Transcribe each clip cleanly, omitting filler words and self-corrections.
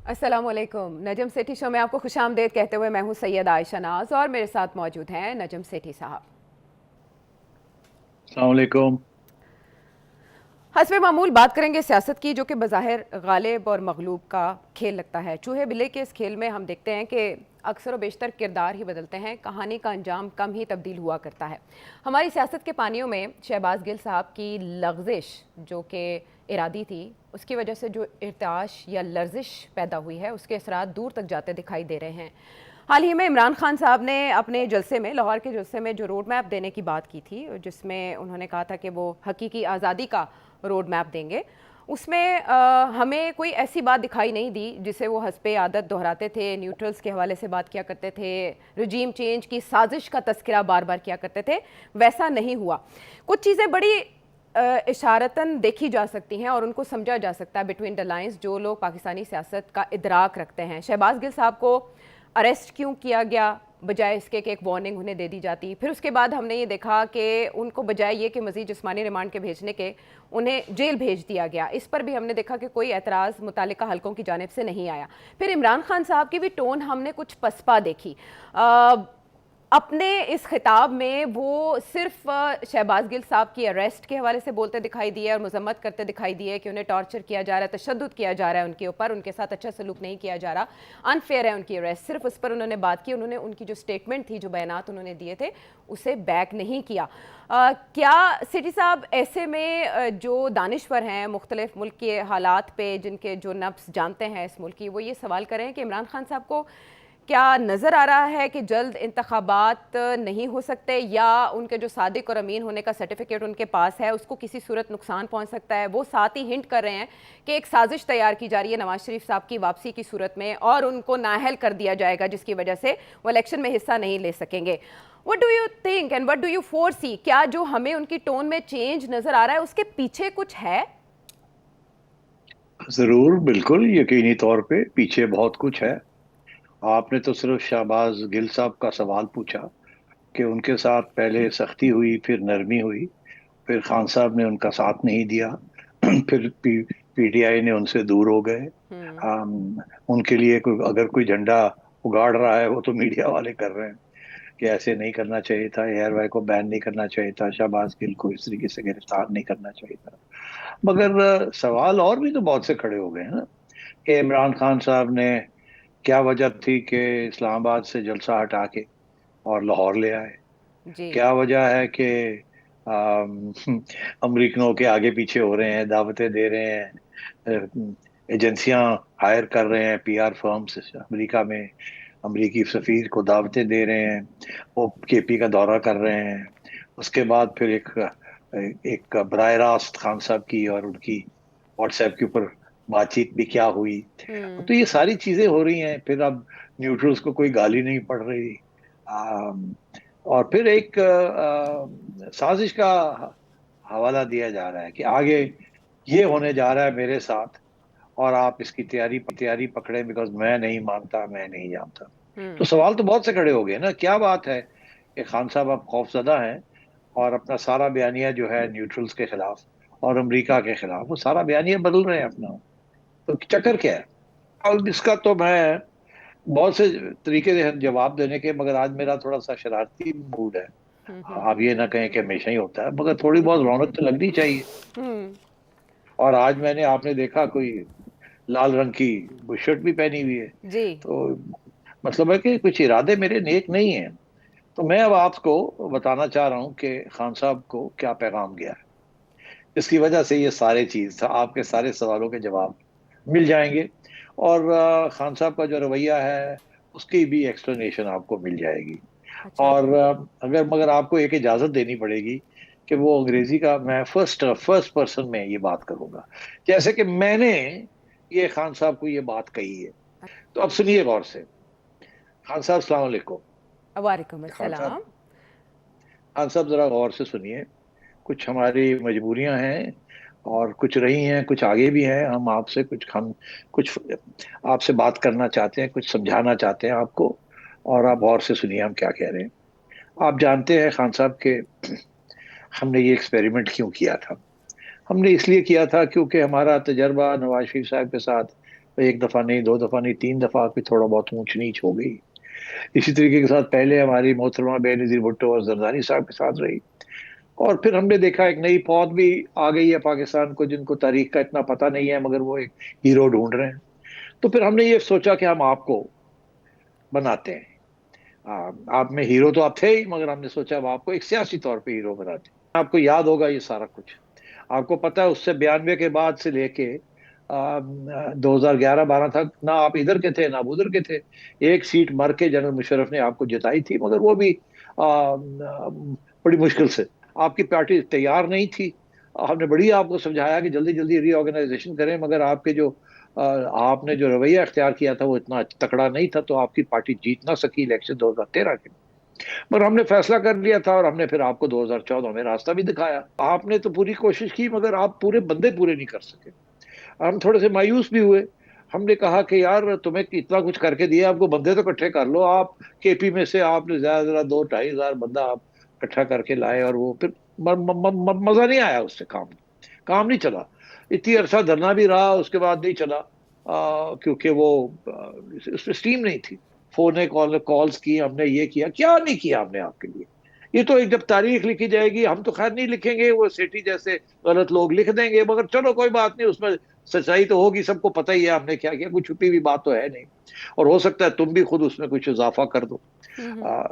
अस्सलामुअलैकुम। नजम सेठी शो में आपको खुशामदीद कहते हुए मैं हूं सैयद आयशा नाज और मेरे साथ मौजूद हैं नजम सेठी साहब। अस्सलाम वालेकुम। हस्बे मामूल बात करेंगे सियासत की, जो कि बज़ाहिर गालिब और मगलूब का खेल लगता है। चूहे बिल्ले के इस खेल में हम देखते हैं कि अक्सर व बेशतर किरदार ही बदलते हैं, कहानी का अंजाम कम ही तब्दील हुआ करता है। हमारी सियासत के पानियों में शहबाज गिल साहब की लग़ज़िश, जो कि इरादी थी, उसकी वजह से जो इर्ताश या लर्जिश पैदा हुई है, उसके असरात दूर तक जाते दिखाई दे रहे हैं। हाल ही में इमरान खान साहब ने अपने जलसे में, लाहौर के जलसे में, जो रोड मैप देने की बात की थी, जिसमें उन्होंने कहा था कि वो हकीकी आज़ादी का रोड मैप देंगे, उसमें हमें कोई ऐसी बात दिखाई नहीं दी जिसे वो हस्बे आदत दोहराते थे। न्यूट्रल्स के हवाले से बात किया करते थे, रजीम चेंज की साजिश का तस्करा बार बार किया करते थे, वैसा नहीं हुआ। कुछ चीज़ें बड़ी इशारतन देखी जा सकती हैं और उनको समझा जा सकता है बिटवीन द लाइंस, जो लोग पाकिस्तानी सियासत का इदराक रखते हैं। शहबाज गिल साहब को अरेस्ट क्यों किया गया, बजाय इसके कि एक वार्निंग उन्हें दे दी जाती। फिर उसके बाद हमने ये देखा कि उनको बजाय ये कि मज़ीद जिस्मानी रिमांड के भेजने के, उन्हें जेल भेज दिया गया। इस पर भी हमने देखा कि कोई एतराज़ मुतालिका हलकों की जानिब से नहीं आया। फिर इमरान खान साहब की भी टोन हमने कुछ पसपा देखी। अपने इस खिताब में वो सिर्फ शहबाज गिल साहब की अरेस्ट के हवाले से बोलते दिखाई दिए और मजम्मत करते दिखाई दिए कि उन्हें टॉर्चर किया जा रहा है, तशद्दुद किया जा रहा है उनके ऊपर, उनके साथ अच्छा सलूक नहीं किया जा रहा, अनफेयर है उनकी अरेस्ट। सिर्फ उस पर उन्होंने बात की। उन्होंने उनकी जो स्टेटमेंट थी, जो बयानात उन्होंने दिए थे, उसे बैक नहीं किया। क्या सिटी साहब ऐसे में जो दानिश्वर हैं मुख्तलिफ मुल्क के हालात पे, जिनके जो नब्स जानते हैं इस मुल्क की, वो ये सवाल करें कि इमरान खान साहब को क्या नज़र आ रहा है कि जल्द इंतखाबात नहीं हो सकते, या उनके जो सादिक और अमीन होने का सर्टिफिकेट उनके पास है उसको किसी सूरत नुकसान पहुंच सकता है। वो साथ ही हिंट कर रहे हैं कि एक साजिश तैयार की जा रही है नवाज शरीफ साहब की वापसी की सूरत में, और उनको नाअहल कर दिया जाएगा, जिसकी वजह से वो इलेक्शन में हिस्सा नहीं ले सकेंगे। What do you think and what do you foresee? क्या जो हमें उनकी टोन में चेंज नज़र आ रहा है उसके पीछे कुछ है? जरूर, बिल्कुल, यकीनी तौर पे पीछे बहुत कुछ है। आपने तो सिर्फ शहबाज गिल साहब का सवाल पूछा कि उनके साथ पहले सख्ती हुई, फिर नरमी हुई, फिर खान साहब ने उनका साथ नहीं दिया। फिर पीटीआई ने उनसे दूर हो गए। हम्म। उनके लिए अगर कोई झंडा उगाड़ रहा है, वो तो मीडिया वाले कर रहे हैं कि ऐसे नहीं करना चाहिए था, एयर वाई को बैन नहीं करना चाहिए था, शहबाज गिल को इस तरीके से गिरफ्तार नहीं करना चाहिए था। मगर सवाल और भी तो बहुत से खड़े हो गए हैं ना, कि इमरान खान साहब ने क्या वजह थी कि इस्लामाबाद से जलसा हटा के और लाहौर ले आए। जी। क्या वजह है कि अमरीकनों के आगे पीछे हो रहे हैं, दावतें दे रहे हैं, एजेंसियां हायर कर रहे हैं, पीआर फर्म्स अमेरिका में अमरीकी सफीर को दावतें दे रहे हैं, वो केपी का दौरा कर रहे हैं। उसके बाद फिर एक एक बराह रास्त खान साहब की और उनकी व्हाट्सएप के ऊपर बातचीत भी क्या हुई। हम्म। तो ये सारी चीजें हो रही हैं। फिर अब न्यूट्रल्स को कोई गाली नहीं पड़ रही। अम, और फिर एक साजिश का हवाला दिया जा रहा है कि आगे ये होने जा रहा है मेरे साथ, और आप इसकी तैयारी पकड़े, बिकॉज मैं नहीं मानता, मैं नहीं जानता। तो हम्म। सवाल तो बहुत से खड़े हो गए ना, क्या बात है कि खान साहब अब खौफजदा हैं और अपना सारा बयानिया जो है न्यूट्रल्स के खिलाफ और अमेरिका के खिलाफ, वो सारा बयानिया बदल रहे हैं अपना। तो चक्कर क्या है? अब इसका तो मैं बहुत से तरीके हैं जवाब देने के, मगर आज मेरा थोड़ा सा शरारती मूड है। आप ये ना कहें कि हमेशा ही होता है, मगर थोड़ी बहुत रौनक तो लगनी चाहिए। हम्म। और आज आपने देखा कोई लाल रंग की बुशर्ट भी पहनी हुई है, जी। तो मतलब है कि कुछ इरादे मेरे नेक नहीं है। तो मैं अब आपको बताना चाह रहा हूँ कि खान साहब को क्या पैगाम गया है। इसकी वजह से ये सारे चीज था, आपके सारे सवालों के जवाब मिल जाएंगे। और खान साहब का जो रवैया है, उसकी भी एक्सप्लेनेशन आपको मिल जाएगी। अच्छा। और अगर मगर आपको एक इजाजत देनी पड़ेगी कि वो अंग्रेजी का मैं फर्स्ट फर्स्ट पर्सन में ये बात करूंगा, जैसे कि मैंने ये खान साहब को ये बात कही है। तो अब सुनिए गौर से। खान साहब, सलाम अलैकुम। वालेकुम खान साहब, अस्सलाम। खान साहब जरा गौर से सुनिए। कुछ हमारी मजबूरियां हैं, और कुछ रही हैं, कुछ आगे भी हैं। हम कुछ आपसे बात करना चाहते हैं, कुछ समझाना चाहते हैं आपको। और आप गौर से सुनिए हम क्या कह रहे हैं। आप जानते हैं खान साहब के हमने ये एक्सपेरिमेंट क्यों किया था। हमने इसलिए किया था क्योंकि हमारा तजर्बा नवाज शरीफ साहब के साथ एक दफा नहीं, दो दफा नहीं, तीन दफा भी थोड़ा बहुत ऊंच नीच हो गई। इसी तरीके के साथ पहले हमारी मोहतरमा बेनजीर भुट्टो और जरदारी साहब के साथ रही। और फिर हमने देखा एक नई पौध भी आ गई है पाकिस्तान को, जिनको तारीख का इतना पता नहीं है, मगर वो एक हीरो ढूंढ रहे हैं। तो फिर हमने ये सोचा कि हम आपको बनाते हैं। आप में हीरो तो आप थे ही, मगर हमने सोचा अब आपको एक सियासी तौर पे हीरो बनाते हैं। आपको याद होगा ये सारा कुछ, आपको पता है उससे 92 के बाद से लेके 2011-12 तक ना आप इधर के थे ना आप उधर के थे। एक सीट मर के जनरल मुशर्रफ ने आपको जिताई थी, मगर वो भी बड़ी मुश्किल से। आपकी पार्टी तैयार नहीं थी। हमने बड़ी आपको समझाया कि जल्दी जल्दी रीऑर्गेनाइजेशन करें, मगर आपके जो आपने जो रवैया अख्तियार किया था वो इतना तकड़ा नहीं था, तो आपकी पार्टी जीत ना सकी इलेक्शन 2013 के। पर हमने फैसला कर लिया था, और हमने फिर आपको 2014 में रास्ता भी दिखाया। आपने तो पूरी कोशिश की, मगर आप पूरे बंदे पूरे नहीं कर सके। हम थोड़े से मायूस भी हुए। हमने कहा कि यार तुम्हें इतना कुछ करके दिया, आपको बंदे तो इकट्ठे कर लो। आप केपी में से आपने ज्यादा से ज्यादा 2-2.5 हजार बंदा आप इकट्ठा करके लाए, और वो फिर मजा नहीं आया उससे। काम काम नहीं चला। इतनी अरसा धरना भी रहा, उसके बाद नहीं चला। क्योंकि वो उसमें स्टीम नहीं थी। फोन कॉल्स की हमने, ये किया, क्या नहीं किया हमने आपके लिए। ये तो एक जब तारीख लिखी जाएगी, हम तो खैर नहीं लिखेंगे, वो सेठी जैसे गलत लोग लिख देंगे, मगर चलो कोई बात नहीं, उसमें सच्चाई तो होगी। सबको पता ही है हमने क्या किया, कुछ छुपी हुई बात तो है नहीं। और हो सकता है तुम भी खुद उसमें कुछ इजाफा कर दो। हम्म। आ,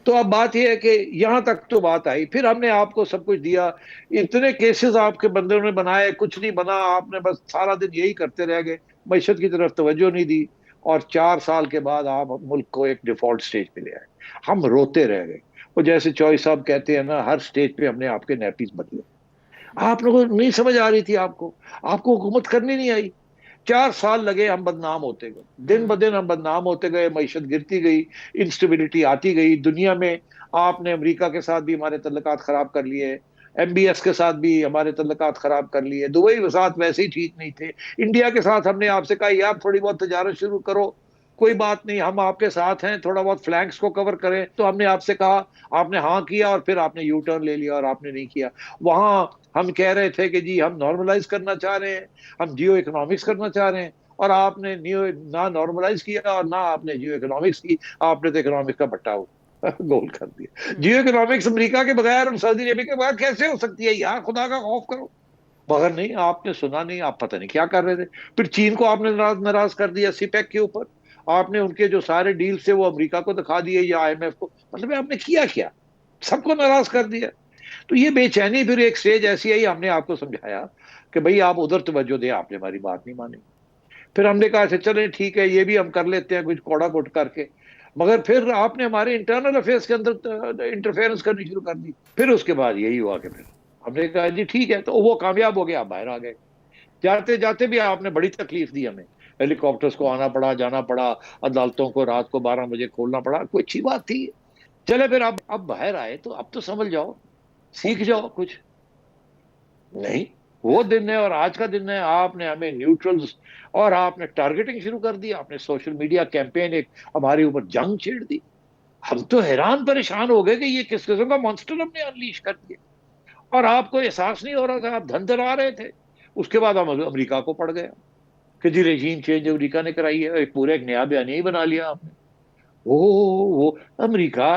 तो अब बात यह है कि यहां तक तो बात आई, फिर हमने आपको सब कुछ दिया। इतने केसेस आपके बंदों ने बनाए, कुछ नहीं बना। आपने बस सारा दिन यही करते रह गए, मैशत की तरफ तवज्जो नहीं दी। और 4 साल के बाद आप मुल्क को एक डिफॉल्ट स्टेज पे ले आए। हम रोते रह गए। वो जैसे चौई साहब कहते हैं ना, हर स्टेज पे हमने आपके नैपीज बदले। आप लोगों को नहीं समझ आ रही थी, आपको आपको हुकूमत करनी नहीं आई। 4 साल लगे, हम बदनाम होते गए, दिन ब हम्म। दिन हम बदनाम होते गए, मईशत गिरती गई, इंस्टेबिलिटी आती गई दुनिया में। आपने अमेरिका के साथ भी हमारे तल्लकात खराब कर लिए, एमबीएस के साथ भी हमारे तल्लकात खराब कर लिए, दुबई के साथ वैसे ही ठीक नहीं थे। इंडिया के साथ हमने आपसे कहा यार थोड़ी बहुत तजारत शुरू करो, कोई बात नहीं, हम आपके साथ हैं, थोड़ा बहुत फ्लैंक्स को कवर करें। तो हमने आपसे कहा, आपने हाँ किया, और फिर आपने यू टर्न ले लिया और आपने नहीं किया। वहां हम कह रहे थे कि जी हम नॉर्मलाइज करना चाह रहे हैं, हम जियो इकोनॉमिक्स करना चाह रहे हैं, और आपने न्यू ना नॉर्मलाइज किया और ना आपने जियो इकोनॉमिक्स की। आपने तो इकोनॉमिक्स का बट्टा गोल कर दिया। हम्म। जियो इकोनॉमिक्स अमेरिका के बगैर और सऊदी अरेबिया के बगैर कैसे हो सकती है यार, खुदा का खौफ करो। मगर नहीं, आपने सुना नहीं, आप पता नहीं क्या कर रहे थे। फिर चीन को आपने नाराज नाराज कर दिया सीपेक के ऊपर। आपने उनके जो सारे डील से वो अमेरिका को दिखा दिए या आईएमएफ को। मतलब आपने किया क्या, सबको नाराज कर दिया। तो ये बेचैनी फिर एक स्टेज ऐसी आई, हमने आपको समझाया कि भाई आप उधर तवज्जो दें, आपने हमारी बात नहीं मानी। फिर हमने कहा अच्छा चले ठीक है, ये भी हम कर लेते हैं कुछ कोड़ा कोट करके। मगर फिर आपने हमारे इंटरनल अफेयर्स के अंदर इंटरफेरेंस करनी शुरू कर दी। फिर उसके बाद यही हुआ कि फिर हमने कहा जी ठीक है, तो वो कामयाब हो गया, आप बाहर आ गए। जाते जाते भी आपने बड़ी तकलीफ दी हमें, हेलीकॉप्टर्स को आना पड़ा, जाना पड़ा, अदालतों को रात को 12 बजे खोलना पड़ा, कोई अच्छी बात थी। चले फिर अब बाहर आए तो अब तो समझ जाओ, सीख जाओ कुछ। नहीं, वो दिन है और आज का दिन है। आपने हमें न्यूट्रल्स और आपने टारगेटिंग शुरू कर दी, आपने सोशल मीडिया कैंपेन एक हमारे ऊपर जंग छेड़ दी। हम तो हैरान परेशान हो गए कि ये किस किस्म का मॉन्स्टर हमने अनलीश कर दिया। और आपको एहसास नहीं हो रहा था, आप धंधर आ रहे थे। उसके बाद हम अमेरिका को पड़ गए कि जी रेजीम चेंज अमेरिका ने कराई है, एक पूरे एक नया बयान ही बना लिया आपने। वो अमेरिका,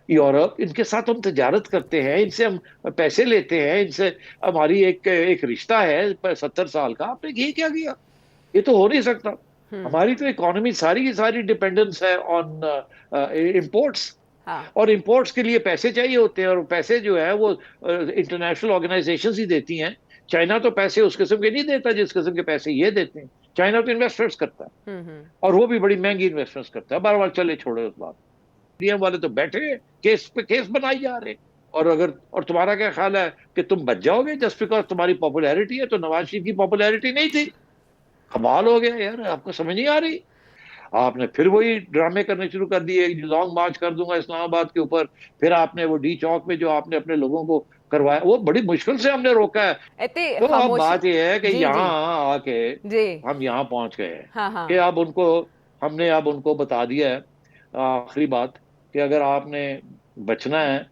यूरोप, इनके साथ हम तजारत करते हैं, इनसे हम पैसे लेते हैं, इनसे हमारी एक एक रिश्ता है 70 साल का। आपने ये क्या किया, ये तो हो नहीं सकता। हम्म। हमारी तो इकोनॉमी सारी की सारी डिपेंडेंस है ऑन इंपोर्ट्स। हाँ। और इंपोर्ट्स के लिए पैसे चाहिए होते हैं, और पैसे जो है वो इंटरनेशनल ऑर्गेनाइजेशंस ही देती हैं। चाइना तो पैसे उस किस्म के नहीं देता जिस किस्म के पैसे ये देते हैं। चाइना तो इन्वेस्टर्स करता है, हम्म। और वो भी बड़ी महंगी इन्वेस्टमेंट्स करता है। बार बार चले छोड़े उस बात। डीएम वाले तो बैठे हैं, केस पे केस बनाई जा रहे हैं। और तुम्हारा क्या ख्याल है कि तुम बच जाओगे जस्ट बिकॉज तुम्हारी पॉपुलैरिटी है? तो नवाज शरीफ की पॉपुलैरिटी नहीं थी। कमाल हो गया यार, आपको समझ नहीं आ रही। आपने फिर वही ड्रामे करने शुरू कर दिए, लॉन्ग मार्च कर दूंगा इस्लामाबाद के ऊपर। फिर आपने वो डी चौक में जो आपने अपने लोगों को करवाया, वो बड़ी मुश्किल से हमने रोका है। इतनी तो अब खामोशी। बात यह है कि जी जी। यहाँ आके जी। हम यहाँ पहुंच गए हैं हाँ हाँ। कि अब उनको, हमने अब उनको बता दिया है आखिरी बात, कि अगर आपने बचना है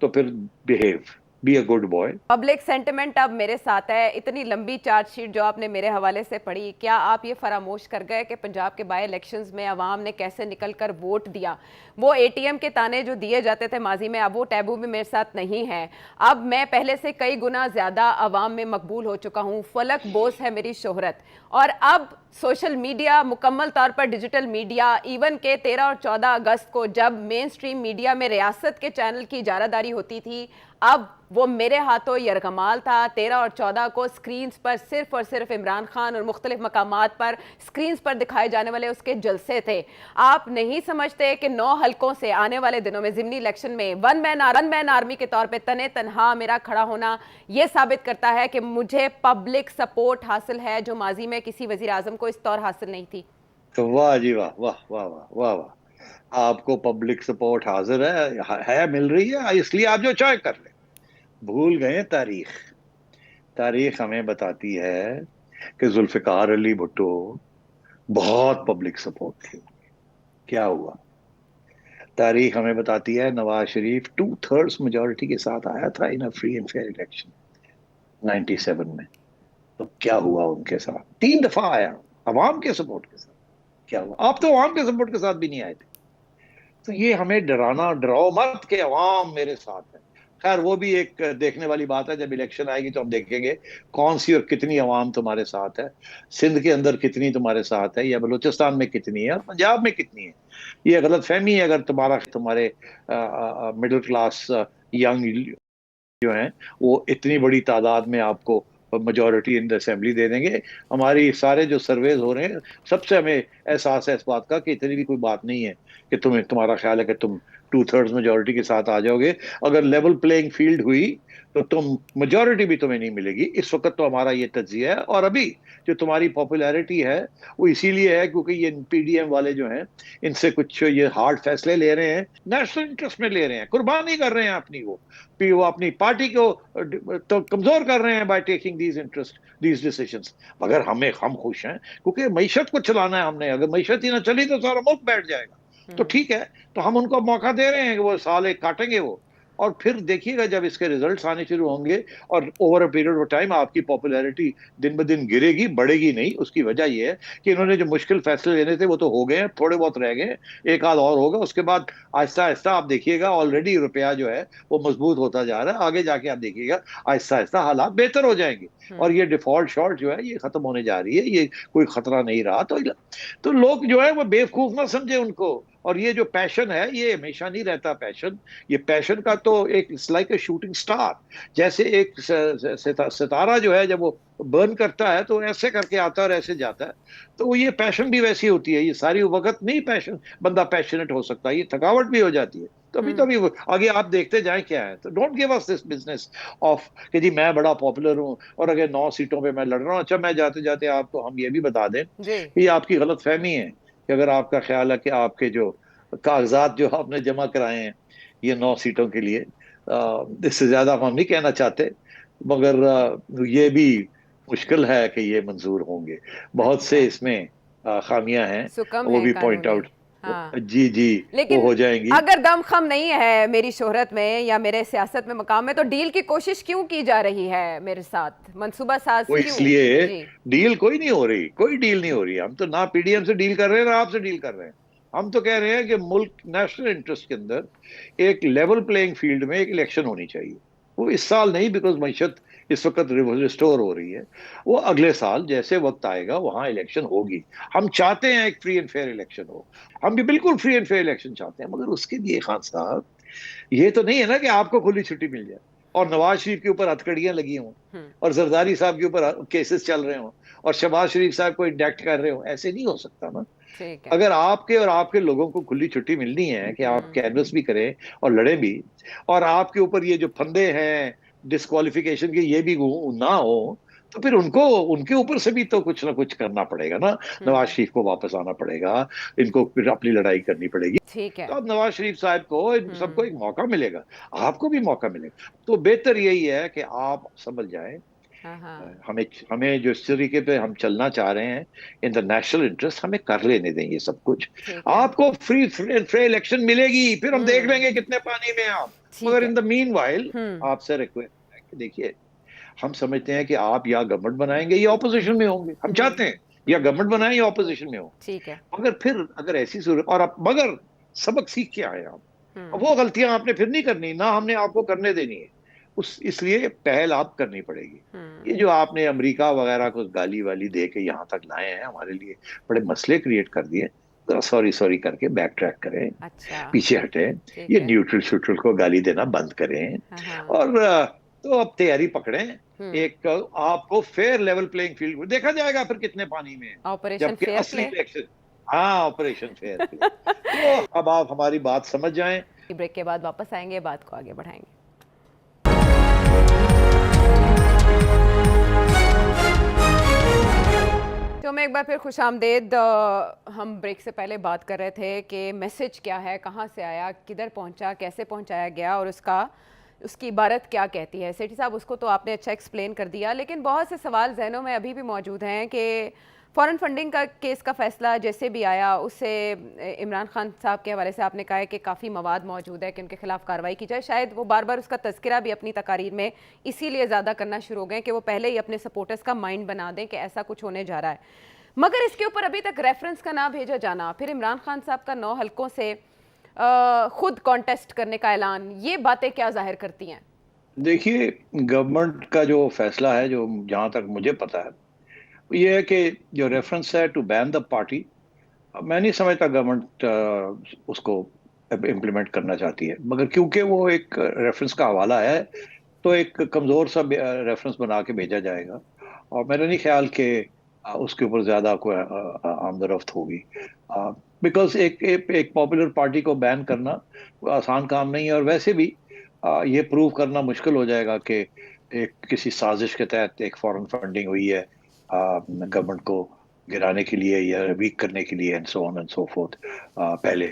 तो फिर behave, be a good boy. Public sentiment अब मेरे साथ है। इतनी लंबी चार्जशीट जो आपने मेरे हवाले से पढ़ी, क्या आप ये फरामोश कर गए कि पंजाब के बाई इलेक्शंस में अवाम ने कैसे निकलकर वोट दिया? वो एटीएम के ताने जो दिए जाते थे माजी में, अब वो टैबू भी मेरे साथ नहीं है। अब मैं पहले से कई गुना ज्यादा अवाम में मकबूल हो चुका हूँ। फलक बोस है मेरी शोहरत। और अब सोशल मीडिया, मुकम्मल तौर पर डिजिटल मीडिया, इवन के 13 और 14 अगस्त को जब मेन स्ट्रीम मीडिया में रियासत के चैनल की इजारादारी होती थी, अब वो मेरे हाथों यरगमाल था। 13 और 14 को स्क्रीन पर सिर्फ और सिर्फ इमरान खान और मुख्तलिफ मकामात पर स्क्रीन पर दिखाए जाने वाले उसके जलसे थे। आप नहीं समझते कि 9 हलकों से आने वाले दिनों में ज़िमनी इलेक्शन में वन मैन आर्मी के तौर पे तने तनहा मेरा खड़ा होना ये साबित करता है कि मुझे पब्लिक सपोर्ट हासिल है, जो माजी में किसी वजीर आजम को इस तौर हासिल नहीं थी। तो वाह जी वाह, वाह वाह वाह वाह वाह, आपको पब्लिक सपोर्ट हाजिर है, मिल रही है, इसलिए आप जो चाहे कर ले। भूल गए तारीख। तारीख हमें बताती है कि जुल्फिकार अली भुट्टो बहुत पब्लिक सपोर्ट थी, क्या हुआ? तारीख हमें बताती है नवाज शरीफ 2/3 मेजोरिटी के साथ आया था in a free and fair election 97 में। तो क्या हुआ उनके साथ? 3 दफा आया अवाम के सपोर्ट के साथ। क्या हुआ? आप तो अवाम के सपोर्ट के साथ भी नहीं आए थे। तो ये हमें डराना, डराओ मत के अवाम मेरे साथ है। खैर वो भी एक देखने वाली बात है, जब इलेक्शन आएगी तो हम देखेंगे कौन सी और कितनी अवाम तुम्हारे साथ है। सिंध के अंदर कितनी तुम्हारे साथ है, या बलूचिस्तान में कितनी है, और पंजाब में कितनी है। ये गलत फहमी है अगर तुम्हारे मिडिल क्लास यंग जो हैं वो इतनी बड़ी तादाद में आपको मेजोरिटी इन द असेंबली दे देंगे। हमारी सारे जो सर्वेज हो रहे हैं, सबसे हमें एहसास है इस बात का कि इतनी भी कोई बात नहीं है कि तुम्हारा ख्याल है कि तुम 2/3 मेजोरिटी के साथ आ जाओगे। अगर लेवल प्लेइंग फील्ड हुई तो तुम मेजोरिटी भी तुम्हें नहीं मिलेगी। इस वक्त तो हमारा ये तज्जिया है। और अभी जो तुम्हारी पॉपुलैरिटी है वो इसीलिए है क्योंकि ये पीडीएम वाले जो हैं इनसे कुछ ये हार्ड फैसले ले रहे हैं, नेशनल इंटरेस्ट में ले रहे हैं, कुर्बानी कर रहे हैं अपनी। वो अपनी पार्टी को तो कमजोर कर रहे हैं बाय टेकिंग दीज डिसीजंस। मगर हम खुश हैं क्योंकि मईशत को चलाना है हमने। अगर मईशत ही ना चली तो सारा मुल्क बैठ जाएगा। तो ठीक है, तो हम उनको मौका दे रहे हैं कि वो साल एक काटेंगे वो। और फिर देखिएगा जब इसके रिजल्ट्स आने शुरू होंगे और over a period of time आपकी पॉपुलैरिटी दिन ब दिन गिरेगी, बढ़ेगी नहीं। उसकी वजह यह है कि इन्होंने जो मुश्किल फैसले लेने थे वो तो हो गए हैं, थोड़े बहुत रह गए, एक आध और होगा। उसके बाद आहिस्ता आहिस्ता आप देखिएगा ऑलरेडी रुपया जो है वो मजबूत होता जा रहा है। आगे जाके आप देखिएगा आहिस्ता आहिस्ता हालात बेहतर हो जाएंगे और ये डिफॉल्ट शॉर्ट जो है ये खत्म होने जा रही है। ये कोई खतरा नहीं रहा। तो लोग जो है वो बेवकूफ ना समझे उनको। और ये जो पैशन है ये हमेशा नहीं रहता पैशन। ये पैशन का तो एक लाइक ए शूटिंग स्टार, जैसे एक सितारा जो है जब वो बर्न करता है तो ऐसे करके आता है और ऐसे जाता है। तो ये पैशन भी वैसी होती है। ये सारी वक्त नहीं पैशन बंदा पैशनेट हो सकता, ये थकावट भी हो जाती है। तो अभी आगे आप देखते जाएं क्या है। तो don't give us this business of कि जी मैं बड़ा पॉपुलर हूं और अगर 9 सीटों पे मैं लड़ रहा हूं। अच्छा, मैं जाते जाते आपको हम ये भी बता दें कि ये आपकी गलत फहमी है कि अगर आपका ख्याल है कि आपके जो कागजात जो आपने जमा कराए हैं ये 9 सीटों के लिए, इससे ज्यादा हम नहीं कहना चाहते, मगर ये भी मुश्किल है कि ये मंजूर होंगे। बहुत से अच्छा, इसमें खामियां हैं, सुकम वो है भी पॉइंट कानूनी। आउट। हाँ, जी जी, वो लेकिन हो जाएंगी। अगर दम खम नहीं है मेरी शोहरत में या मेरे सियासत में मकाम में, तो डील की कोशिश क्यों की जा रही है मेरे साथ? मंसूबा साज वो क्यों? इसलिए जी। डील कोई नहीं हो रही, कोई डील नहीं हो रही। हम तो ना पीडीएम से डील कर रहे हैं ना आपसे डील कर रहे हैं। हम तो कह रहे हैं कि मुल्क नेशनल इंटरेस्ट के अंदर एक लेवल प्लेइंग फील्ड में एक इलेक्शन होनी चाहिए। वो इस साल नहीं, बिकॉज मैशत इस वक्त रिस्टोर हो रही है। वो अगले साल जैसे वक्त आएगा वहां इलेक्शन होगी। हम चाहते हैं एक फ्री एंड फेयर इलेक्शन हो। हम भी बिल्कुल फ्री एंड फेयर इलेक्शन चाहते हैं, मगर उसके लिए खान साहब ये तो नहीं है ना कि आपको खुली छुट्टी मिल जाए और नवाज शरीफ के ऊपर हथकड़ियां लगी हों और जरदारी साहब के ऊपर केसेस चल रहे हों और शहबाज शरीफ साहब को इंडेक्ट कर रहे हो। ऐसे नहीं हो सकता ना। ठीक है। अगर आपके और आपके लोगों को खुली छुट्टी मिलनी है कि आप कैनवस भी करें और लड़े भी, और आपके ऊपर ये जो फंदे हैं डिस्क्वालिफिकेशन के ये भी ना हो, तो फिर उनको उनके ऊपर से भी तो कुछ ना कुछ करना पड़ेगा ना। नवाज शरीफ को वापस आना पड़ेगा, इनको फिर अपनी लड़ाई करनी पड़ेगी। ठीक है। तो अब नवाज शरीफ साहब को इन सबको एक मौका मिलेगा, आपको भी मौका मिलेगा। तो बेहतर यही है कि आप समझ जाएं हाँ हाँ। हमें हमें जो इस तरीके पे हम चलना चाह रहे हैं इन द नेशनल इंटरेस्ट, हमें कर लेने दें ये सब कुछ। ठीक है। आपको फ्री फ्री इलेक्शन मिलेगी, फिर हम देख लेंगे कितने पानी में हैं आप। ठीक मगर है। इन द मीन वाइल हम्म। आपसे रिक्वेस्ट है कि देखिए, हम समझते हैं कि आप या गवर्नमेंट बनाएंगे या ऑपोजिशन में होंगे, हम हम्म। चाहते हैं या हम्म। गवर्नमेंट बनाए या ऑपोजिशन में हो। ठीक है। मगर फिर अगर ऐसी सूरत, और आप मगर सबक सीख के आए आप, अब हम्म। वो गलतियां आपने फिर नहीं करनी, ना हमने आपको करने देनी है। उस इसलिए पहल आप करनी पड़ेगी। ये हम्म। जो आपने अमेरिका वगैरह को गाली वाली दे के यहाँ तक लाए हैं, हमारे लिए बड़े मसले क्रिएट कर दिए। तो सॉरी सॉरी करके बैक ट्रैक करें, अच्छा। पीछे हटें। ठीक ये है। न्यूट्रल श्यूट्रल को गाली देना बंद करें। हाँ हाँ। और तो अब तैयारी पकड़ें। हम्म। एक आपको फेयर लेवल प्लेइंग फील्ड देखा जाएगा फिर कितने पानी में है, ऑपरेशन जबकि फेयर असली प्ले। एक्शन, हाँ, ऑपरेशन फेयर प्ले। तो अब आप हमारी बात समझ जाएं। ब्रेक के बाद वापस आएंगे, बात को आगे बढ़ाएंगे। तो मैं एक बार फिर खुशामदेद। हम ब्रेक से पहले बात कर रहे थे कि मैसेज क्या है, कहाँ से आया, किधर पहुँचा, कैसे पहुँचाया गया और उसकी इबारत क्या कहती है। सेठी साहब, उसको तो आपने अच्छा एक्सप्लेन कर दिया, लेकिन बहुत से सवाल जहनों में अभी भी मौजूद हैं कि फॉरेन फंडिंग का केस का फैसला जैसे भी आया, उससे इमरान खान साहब के हवाले से आपने कहा है कि काफ़ी मवाद मौजूद है कि उनके खिलाफ कार्रवाई की जाए। शायद वो बार बार उसका तज़किरा भी अपनी तकारीर में इसीलिए ज़्यादा करना शुरू हो गए कि वो पहले ही अपने सपोर्टर्स का माइंड बना दें कि ऐसा कुछ होने जा रहा है। मगर इसके ऊपर अभी तक रेफरेंस का ना भेजा जाना, फिर इमरान खान साहब का 9 हलकों से खुद कॉन्टेस्ट करने का ऐलान, ये बातें क्या जाहिर करती हैं? देखिए, गवर्नमेंट का जो फैसला है, जो जहां तक मुझे पता है, वो ये है कि जो रेफरेंस है टू बैन द पार्टी, मैं नहीं समझता गवर्नमेंट उसको इम्प्लीमेंट करना चाहती है। मगर क्योंकि वो एक रेफरेंस का हवाला है, तो एक कमजोर सा रेफरेंस बना के भेजा जाएगा। और मेरा नहीं ख्याल कि उसके ऊपर ज्यादा कोई आमदरफ्त होगी। बिकॉज एक पॉपुलर पार्टी को बैन करना कोई आसान काम नहीं है। और वैसे भी ये प्रूव करना मुश्किल हो जाएगा कि एक किसी साजिश के तहत एक फॉरेन फंडिंग हुई है गवर्नमेंट को गिराने के लिए या वीक करने के लिए, and so on and so fourth. पहले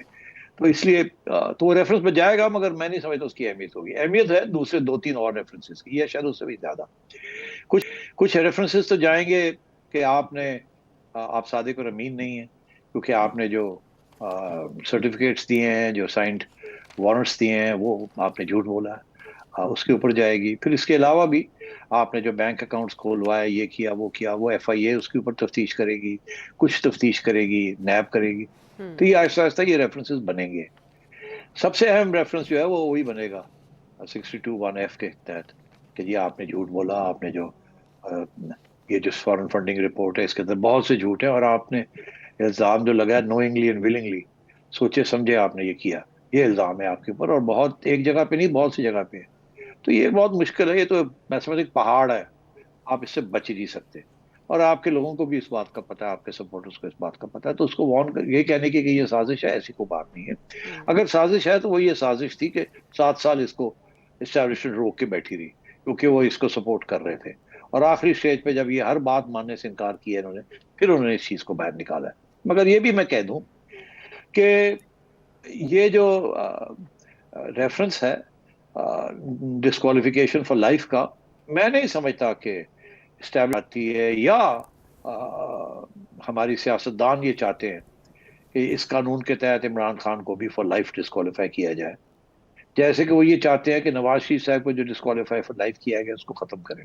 तो इसलिए तो वो रेफरेंस में जाएगा, मगर मैं नहीं समझता उसकी अहमियत होगी। अहमियत है दूसरे 2-3 और रेफरेंसेस की, या शायद उससे भी ज्यादा। कुछ कुछ रेफरेंसेस तो जाएंगे कि आप सादिक और अमीन नहीं है, क्योंकि आपने जो सर्टिफिकेट्स दिए हैं, जो साइंड वारंट्स दिए हैं, वो आपने झूठ बोला है। उसके ऊपर जाएगी। फिर इसके अलावा भी आपने जो बैंक अकाउंट्स खोलवाए, ये किया वो किया, वो एफआईए उसके ऊपर तफ्तीश करेगी, कुछ तफ्तीश करेगी, नैब करेगी। तो ये आहिस्ता आहिस्ता ये रेफरेंसेस बनेंगे। सबसे अहम रेफरेंस जो है वो वही बनेगा 62(1)(f के तहत, कि जी आपने झूठ बोला। आपने जो अ, ये जो फॉरेन फंडिंग रिपोर्ट है, इसके अंदर बहुत से झूठ है, और आपने इल्जाम जो लगाया नोइंगली एंड विलिंगली, सोचे समझे आपने ये किया। ये इल्जाम है आपके ऊपर, और बहुत एक जगह पे नहीं, बहुत सी जगह पे है। तो ये बहुत मुश्किल है। ये तो मैं समझ एक पहाड़ है, आप इससे बच ही नहीं सकते। और आपके लोगों को भी इस बात का पता है, आपके सपोर्टर्स को इस बात का पता है। तो उसको ये कहने की कि ये साजिश है, ऐसी कोई बात नहीं है। अगर साजिश है तो वो ये साजिश थी कि 7 साल इसको इस्टेब्लिशमेंट रोक के बैठी रही, क्योंकि वो इसको सपोर्ट कर रहे थे। और आखिरी स्टेज पे जब ये हर बात मानने से इनकार किया इन्होंने, फिर उन्होंने इस चीज को बाहर निकाला है। मगर ये भी मैं कह दूं कि ये जो रेफरेंस है डिस्क्वालिफिकेशन फॉर लाइफ का, मैं नहीं समझता कि स्टैब्लिश आती है, या हमारी सियासतदान ये चाहते हैं कि इस कानून के तहत इमरान खान को भी फॉर लाइफ डिस्क्वालीफाई किया जाए, जैसे कि वो ये चाहते हैं कि नवाज शरीफ साहब को जो डिस्क्वालीफाई फॉर लाइफ किया गया उसको खत्म करें।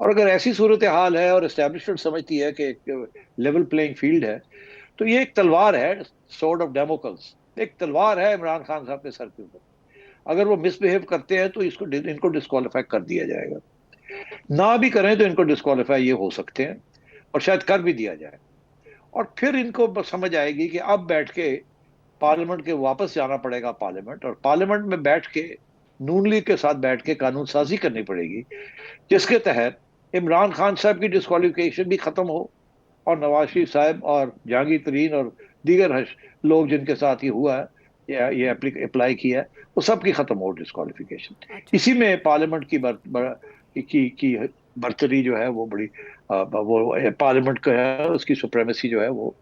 और अगर ऐसी सूरत हाल है और एस्टेब्लिशमेंट समझती है कि एक लेवल प्लेइंग फील्ड है, तो ये एक तलवार है, सोर्ड ऑफ डेमोकल्स, एक तलवार है इमरान खान साहब के सर के ऊपर। अगर वो मिसबिहेव करते हैं तो इनको डिस्क्वालीफाई कर दिया जाएगा। ना भी करें तो इनको डिस्क्वालीफाई ये हो सकते हैं, और शायद कर भी दिया जाए। और फिर इनको समझ आएगी कि अब बैठ के पार्लियामेंट के वापस जाना पड़ेगा पार्लियामेंट, और पार्लियामेंट में बैठ के नून लीग के साथ बैठ के कानून साजी करनी पड़ेगी, जिसके तहत इमरान खान साहब की डिस्क्वालिफिकेशन भी खत्म हो, और नवाज शरीफ साहब और जहांगीर तरीन और दीगर लोग जिनके साथ ये हुआ है, ये अप्लाई किया है, वो सब की खत्म हो डिस्क्वालिफिकेशन। अच्छा। इसी में पार्लियामेंट की बर्तरी जो है वो बड़ी वो पार्लियामेंट का है, उसकी सुप्रेमेसी जो है वो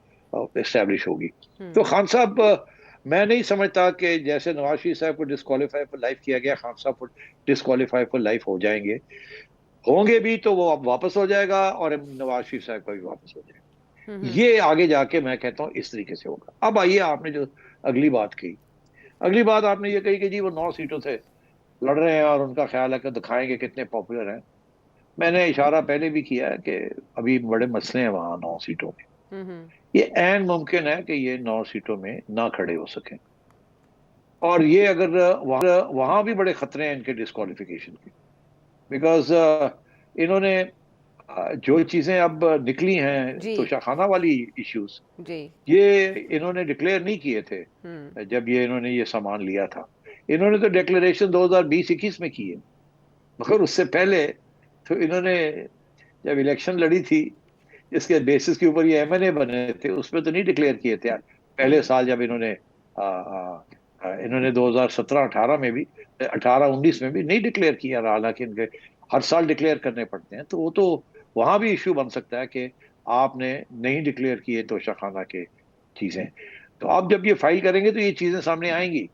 एस्टेब्लिश होगी। तो खान साहब, मैं नहीं समझता कि जैसे नवाज शरीफ साहब को डिस्क्वालीफाई फॉर लाइफ किया गया, खान साहब को डिस्क्वालीफाई फॉर लाइफ हो जाएंगे। होंगे भी तो वो अब वापस हो जाएगा, और नवाज शरीफ साहब का भी वापस हो जाएगा। ये आगे जाके मैं कहता हूँ इस तरीके से होगा। अब आइए, आपने जो अगली बात की अगली बात आपने ये कही कि जी वो 9 सीटों से लड़ रहे हैं और उनका ख्याल है कि दिखाएंगे कितने पॉपुलर हैं। मैंने इशारा पहले भी किया है कि अभी बड़े मसले हैं वहाँ 9 सीटों में। हम्म। ये ऐन मुमकिन है कि ये 9 सीटों में ना खड़े हो सके, और ये अगर वहाँ वहाँ भी बड़े खतरे हैं इनके डिस्क्वालिफिकेशन के। बिकॉज इन्होंने जो चीजें अब निकली हैं जी। तोशाखाना वाली इश्यूज, जी। ये इन्होंने डिक्लेयर नहीं किए थे हम्म। जब ये इन्होंने ये सामान लिया था। इन्होंने तो डिक्लेरेशन 2020-21 में की है, मगर उससे पहले तो इन्होंने जब इलेक्शन लड़ी थी, जिसके बेसिस के ऊपर ये एमएनए बने थे, उसमें तो नहीं डिक्लेयर किए थे यार। पहले हम्म। साल जब इन्होंने 2017-18 में भी, 18-19 में भी नहीं डिक्लेयर किया, हालांकि इनके हर साल डिक्लेयर करने पड़ते हैं। तो वो तो वहां भी इश्यू बन सकता है कि आपने नहीं डिक्लेयर किए तोशाखाना के चीजें। तो आप जब ये फाइल करेंगे तो ये चीजें सामने आएंगी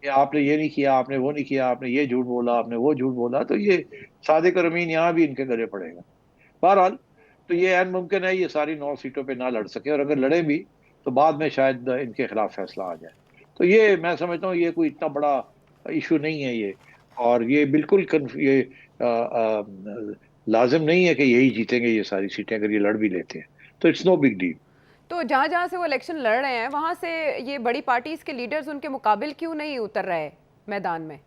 कि आपने ये नहीं किया, आपने वो नहीं किया, आपने ये झूठ बोला, आपने वो झूठ बोला, तो ये सादिक और अमीन यहाँ भी इनके गले पड़ेगा। बहरहाल, तो ये ऐन मुमकिन है ये सारी 9 सीटों पे ना लड़ सके, और अगर लड़े भी तो बाद में शायद इनके खिलाफ फैसला आ जाए। तो ये मैं समझता हूँ ये कोई इतना बड़ा इशू नहीं है ये। और ये बिल्कुल ये लाजिम नहीं है कि यही जीतेंगे ये सारी सीटें अगर ये लड़ भी लेते हैं, तो इट्स नो बिग डील। तो जहां जहां से वो इलेक्शन लड़ रहे हैं वहां से ये बड़ी पार्टीज के लीडर्स उनके मुकाबिल क्यों नहीं उतर रहे मैदान में?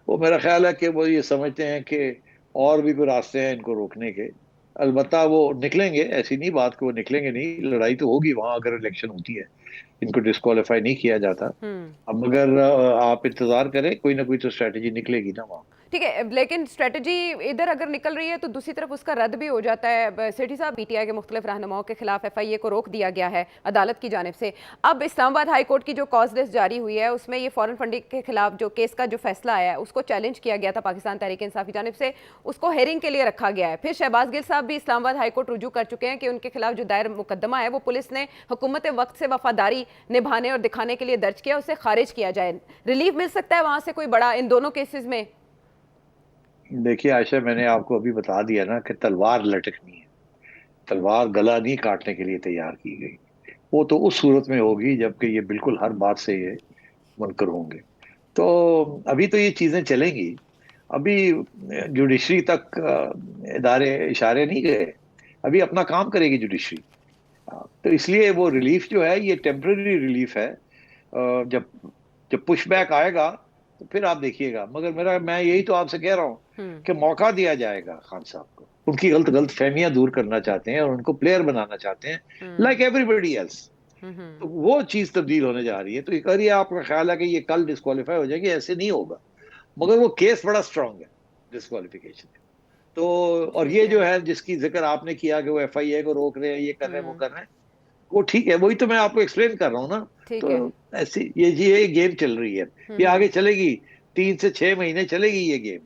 वो मेरा ख्याल है कि वो ये समझते हैं कि और भी कोई रास्ते हैं इनको रोकने के। अलबत्ता वो निकलेंगे, ऐसी नहीं बात कि वो निकलेंगे नहीं, लड़ाई तो होगी वहां अगर इलेक्शन होती है, इनको डिस्क्वालीफाई नहीं किया जाता। हम्म। अब मगर आप इंतजार करें, कोई ना कोई तो स्ट्रेटेजी निकलेगी ना वहाँ। ठीक है, लेकिन स्ट्रेटजी इधर अगर निकल रही है तो दूसरी तरफ उसका रद्द भी हो जाता है। सेठी साहब, पीटीआई के मुख्तलिफ रहनुमाओं के खिलाफ एफआईए को रोक दिया गया है अदालत की जानिब से। अब इस्लामाबाद हाई कोर्ट की जो कॉज लिस्ट जारी हुई है उसमें ये फॉरेन फंडिंग के खिलाफ जो केस का जो फैसला आया है उसको चैलेंज किया गया था पाकिस्तान तहरीक इंसाफ की जानिब से, उसको हेयरिंग के लिए रखा गया है। फिर शहबाज गिल साहब भी इस्लामाबाद हाई कोर्ट रुजू कर चुके हैं कि उनके खिलाफ जो दायर मुकदमा है वो पुलिस ने हुकूमत वक्त से वफादारी निभाने और दिखाने के लिए दर्ज किया, उसे खारिज किया जाए। रिलीफ मिल सकता है वहां से कोई बड़ा इन दोनों केसेस में? देखिए आयशा, मैंने आपको अभी बता दिया ना कि तलवार लटकनी है, तलवार गला नहीं काटने के लिए तैयार की गई। वो तो उस सूरत में होगी जबकि ये बिल्कुल हर बात से ये मुनकर होंगे। तो अभी तो ये चीजें चलेंगी। अभी जुडिशरी तक इदारे इशारे नहीं गए, अभी अपना काम करेगी जुडिशरी। तो इसलिए वो रिलीफ जो है ये टेम्पररी रिलीफ है। जब जब पुश बैक आएगा तो फिर आप देखिएगा। मगर मैं यही तो आपसे कह रहा हूँ हम्म। कि मौका दिया जाएगा खान साहब को। उनकी गलत गलत फहमियां दूर करना चाहते हैं और उनको प्लेयर बनाना चाहते हैं, हम्म। Like everybody else. तो हम्म। वो चीज तब्दील होने जा रही है। तो एक ये आपका ख्याल है कि ये कल डिस्qualify हो जाएगी, ऐसे नहीं होगा। मगर वो केस बड़ा स्ट्रांग है डिस्क्वालिफिकेशन। तो और ठीक ये है। जो है जिसकी जिक्र आपने किया कि वो एफआईए को रोक रहे हैं, ये कर रहे हैं, वो हम्म। कर रहे हैं, वो ठीक है। वही तो मैं आपको एक्सप्लेन कर रहा हूँ ना। ठीक है। तो ऐसी ये गेम चल रही है, ये आगे हम्म। चलेगी। 3 से 6 महीने चलेगी ये गेम।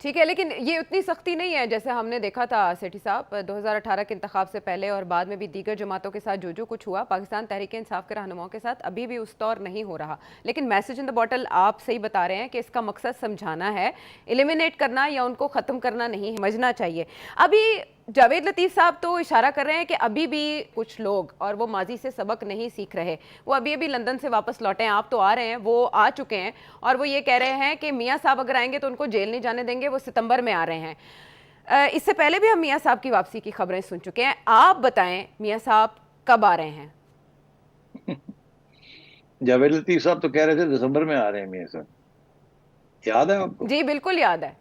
ठीक है, लेकिन ये उतनी सख्ती नहीं है जैसे हमने देखा था सेठी साहब 2018 के इंतखाब से पहले और बाद में भी दीगर जमातों के साथ जो जो कुछ हुआ पाकिस्तान तहरीक इंसाफ के रहनुमाओं के साथ अभी भी उस तौर नहीं हो रहा। लेकिन मैसेज इन द बॉटल आप सही बता रहे हैं कि इसका मकसद समझाना है, एलिमिनेट करना या उनको ख़त्म करना नहीं, समझना चाहिए। अभी जावेद लतीफ़ साहब तो इशारा कर रहे हैं कि अभी भी कुछ लोग और वो माजी से सबक नहीं सीख रहे, वो अभी अभी लंदन से वापस लौटे हैं। आप तो आ रहे हैं, वो आ चुके हैं और वो ये कह रहे हैं कि मियाँ साहब अगर आएंगे तो उनको जेल नहीं जाने देंगे, वो सितंबर में आ रहे हैं। इससे पहले भी हम मियाँ साहब की वापसी की खबरें सुन चुके हैं। आप बताएं मियाँ साहब कब आ रहे हैं? जावेद लतीफ साहब तो कह रहे थे दिसंबर में आ रहे हैं मियां साहब, याद है आपको? जी बिल्कुल याद है।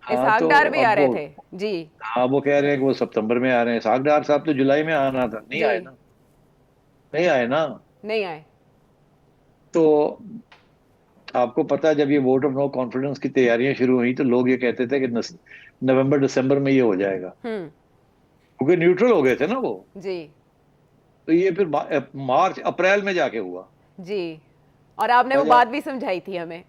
हाँ इसहाक तो डार भी आ अब रहे वो, थे। जी। हाँ वो कह रहे हैं कि वो सितंबर में आ रहे हैं। सागडार साहब तो जुलाई में आना था, नहीं जी। आए ना। नहीं आए ना। नहीं आए। तो आपको पता है जब ये वोट ऑफ नो कॉन्फिडेंस की तैयारियां शुरू हुई तो लोग ये कहते थे कि नवंबर दिसंबर में ये हो जाएगा, हम्म। क्योंकि न्यूट्रल हो गए थे ना वो। जी। तो ये फिर मार्च अप्रैल में जाके हुआ। जी। और आपने वो वजह बात भी समझाई थी हमें।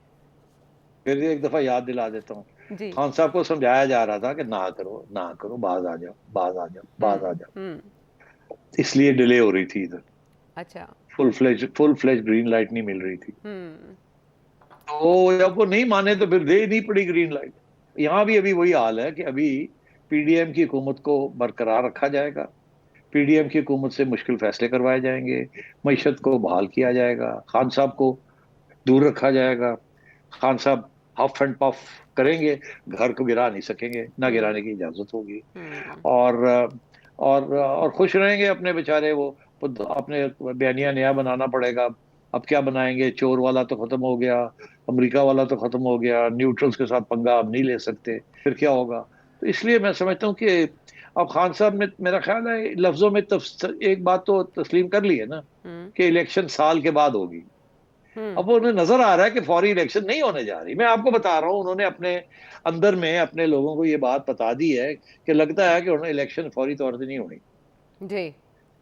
फिर एक दफा याद दिला देता हूँ। जी। खान साहब को समझाया जा रहा था कि ना करो ना करो, बाज आ जाओ, बाज आ जाओ, बाज आ जाओ। हम्म। इसलिए डिले हो रही थी इधर। अच्छा। फुल फ्लेज ग्रीन लाइट नहीं मिल रही थी। हम्म। तो जब वो नहीं माने तो फिर दे नहीं पड़ी ग्रीन लाइट। यहाँ भी अभी वही हाल है कि अभी पीडीएम की हुकूमत को बरकरार रखा जाएगा। पीडीएम की हुकूमत से मुश्किल फैसले करवाए जाएंगे, मईशत को बहाल किया जाएगा, खान साहब को दूर रखा जाएगा। खान साहब हफ एंड पफ करेंगे, घर को गिरा नहीं सकेंगे, ना हम्म। गिराने की इजाजत होगी। हम्म। और और खुश रहेंगे अपने बेचारे वो अपने बयानिया नया बनाना पड़ेगा। अब क्या बनाएंगे? चोर वाला तो खत्म हो गया, अमेरिका वाला तो खत्म हो गया, न्यूट्रल्स के साथ पंगा अब नहीं ले सकते, फिर क्या होगा? तो इसलिए मैं समझता हूँ कि अब खान साहब ने, मेरा ख्याल है, लफ्जों में एक बात तो तस्लीम कर ली है ना, हम्म। कि इलेक्शन साल के बाद होगी। हम्म। अब उन्हें नजर आ रहा है कि फौरी इलेक्शन नहीं होने जा रही। मैं आपको बता रहा हूँ, उन्होंने अपने अंदर में अपने लोगों को ये बात बता दी है कि लगता है कि उन्हें इलेक्शन फौरी तौर से नहीं होनी। जी,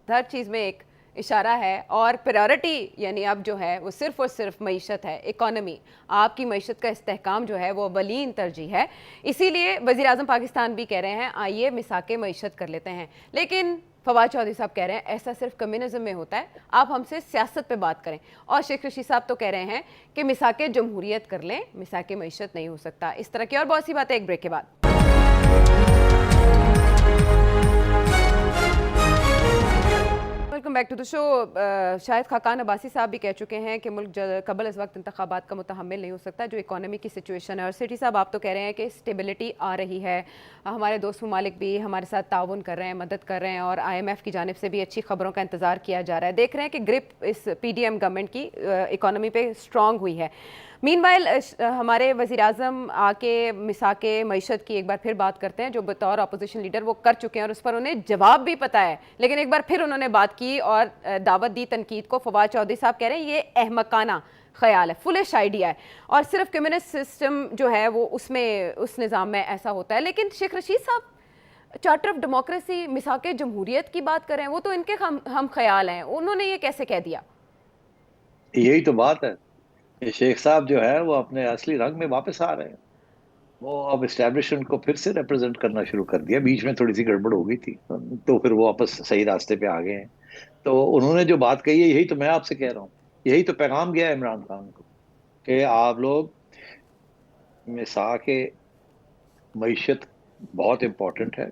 हर चीज़ में एक इशारा है और प्रायोरिटी यानी अब जो है वो सिर्फ और सिर्फ मईशत है, इकोनॉमी। आपकी मईशत का इस्तेहकाम जो है वो अवलीन तरजीह है। इसीलिए वज़ीर आज़म पाकिस्तान भी कह रहे हैं आइए मिसाके मईशत कर लेते हैं। लेकिन फवाद चौधरी साहब कह रहे हैं ऐसा सिर्फ कम्युनिज्म में होता है, आप हमसे सियासत पे बात करें। और शेख रशीद साहब तो कह रहे हैं कि मिसाके जमहूरियत कर लें, मिसाके मईशत नहीं हो सकता। इस तरह की और बहुत सी बातें एक ब्रेक के बाद। Welcome back to the show. शायद खाकान अब्बासी साहब भी कह चुके हैं कि मुल्क कबल इस वक्त इंतखाबात का मुतहम्मिल नहीं हो सकता, जो इकोनॉमी की सिचुएशन है। और सिटी साहब आप तो कह रहे हैं कि स्टेबिलिटी आ रही है, हमारे दोस्त ममालिक भी हमारे साथ ताउन कर रहे हैं, मदद कर रहे हैं और IMF की जानिब से भी अच्छी खबरों का इंतज़ार किया जा रहा है। देख रहे हैं कि ग्रिप इस PDM गवर्नमेंट की इकोनॉमी पे स्ट्रॉन्ग हुई है। मीनवाइल हमारे वज़ीर आज़म आके मिसाके मईशत की एक बार फिर बात करते हैं, जो बतौर अपोजिशन लीडर वो कर चुके हैं और उस पर उन्हें जवाब भी पता है। लेकिन एक बार फिर उन्होंने बात की और दावत दी तनकीद को। फवाद चौधरी साहब कह रहे हैं ये अहमकाना ख्याल है, फुलिश आइडिया है और सिर्फ कम्युनिस्ट सिस्टम जो है वो उसमें उस निज़ाम में ऐसा होता है। लेकिन शेख रशीद साहब चार्टर ऑफ डेमोक्रेसी, मिसाके जमहूरियत की बात करें, वो तो इनके हम ख्याल हैं, उन्होंने ये कैसे कह दिया? यही तो बात है। ये शेख साहब जो है वो अपने असली रंग में वापस आ रहे हैं। वो अब इस्टेब्लिशमेंट को फिर से रिप्रेजेंट करना शुरू कर दिया। बीच में थोड़ी सी गड़बड़ हो गई थी, तो फिर वो वापस सही रास्ते पे आ गए हैं। तो उन्होंने जो बात कही है, यही तो मैं आपसे कह रहा हूँ, यही तो पैगाम गया है इमरान खान को, कि आप लोग मिसाके मईशत बहुत इंपॉर्टेंट है,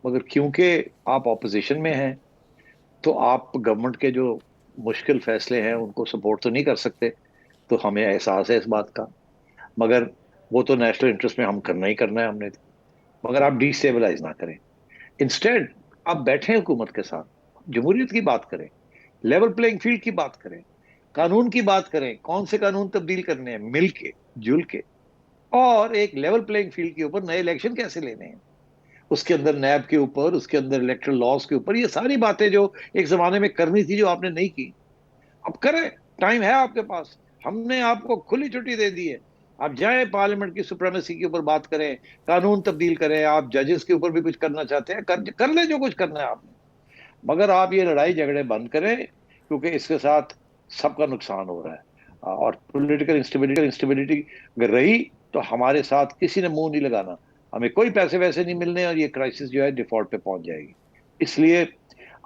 मगर क्योंकि आप ऑपोजिशन में हैं तो आप गवर्नमेंट के जो मुश्किल फैसले हैं उनको सपोर्ट तो नहीं कर सकते। तो हमें एहसास है इस बात का, मगर वो तो नेशनल इंटरेस्ट में हम करना ही करना है हमने तो। मगर आप डिस्टेबलाइज ना करें, इंस्टेड आप बैठे हुकूमत के साथ, जमहूरियत की बात करें, लेवल प्लेइंग फील्ड की बात करें, कानून की बात करें, कौन से कानून तब्दील करने हैं मिल के, जुल के, और एक लेवल प्लेइंग फील्ड के ऊपर नए इलेक्शन कैसे लेने हैं, उसके अंदर नैब के ऊपर, उसके अंदर इलेक्ट्रल लॉज के ऊपर, ये सारी बातें जो एक जमाने में करनी थी, जो आपने नहीं की, अब करें। टाइम है आपके पास, हमने आपको खुली छुट्टी दे दी है। आप जाएं, पार्लियामेंट की सुप्रीमेसी के ऊपर बात करें, कानून तब्दील करें, आप जजेस के ऊपर भी कुछ करना चाहते हैं कर ले जो कुछ करना है आपने। मगर आप ये लड़ाई झगड़े बंद करें, क्योंकि इसके साथ सबका नुकसान हो रहा है। और पॉलिटिकल इंस्टेबिलिटी अगर रही तो हमारे साथ किसी ने मुंह नहीं लगाना, हमें कोई पैसे वैसे नहीं मिलने, और ये क्राइसिस जो है डिफॉल्ट पे पहुंच जाएगी। इसलिए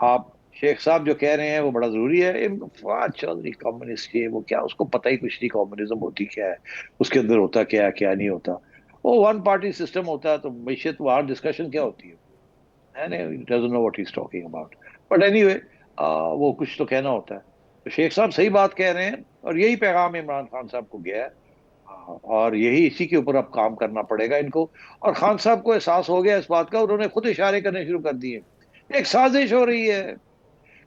आप शेख साहब जो कह रहे हैं वो बड़ा जरूरी है। फवाद चौधरी कम्युनिस्ट के, वो क्या, उसको पता ही कुछ नहीं कम्युनिज्म होती क्या है, उसके अंदर होता क्या है, क्या नहीं होता। वो वन पार्टी सिस्टम होता है, तो मैशियत वार डिस्कशन क्या होती है, doesn't know what he is talking about. But anyway, वो कुछ तो कहना होता है। तो शेख साहब सही बात कह रहे हैं, और यही पैगाम इमरान खान साहब को गया है। और यही, इसी के ऊपर अब काम करना पड़ेगा इनको। और खान साहब को एहसास हो गया इस बात का, उन्होंने खुद इशारे करने शुरू कर दिए। एक साजिश हो रही है